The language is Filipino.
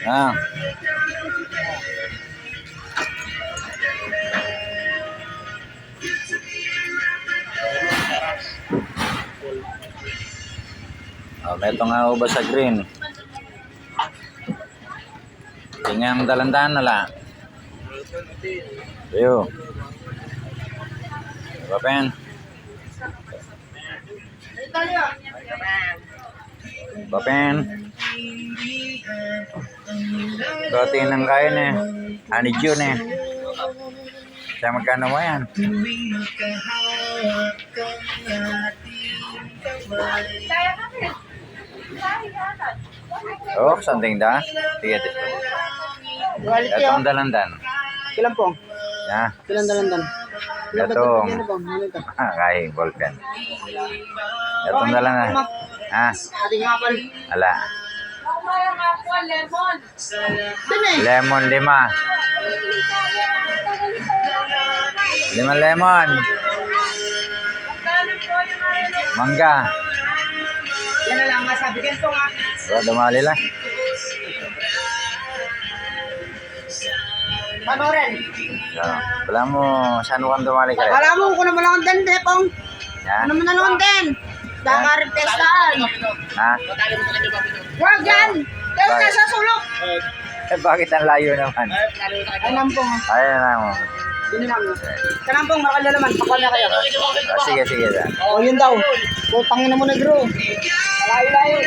Ah. Oh, meto nga ubas sa green. Tingnan dalandan na la. Yo. Bapen. Bapen. Dati nang kaya na. Ani June eh. Saya magkano mo yan? Oh, something da? Tiga tis. Itong dalandan. Ilan po? Ya. Ilan dalandan? Itong kay ballpen. Itong dalandan. Ah, Ating apal. ala. Lemon 5. 5 lemon. Mangga. Yan na lang masabi ko ito nga. So, dumali lang. Panoren. So, wala mo, saan mo kang dumali ka rin? Wala mo kung naman lang din, Depong. Yan. Ano naman lang din? Dakarip testaan. Ha? Wag yan. Kaya Bakit? nasa sulok. Eh, bakit ang layo naman? Ay, nampong. Ayun na mo. Yun lang. Sa nampong, makal na naman. Pakal na kayo. Oh, sige, sige. Da. O, yun daw. Putangin na mo negro. Layo-layo.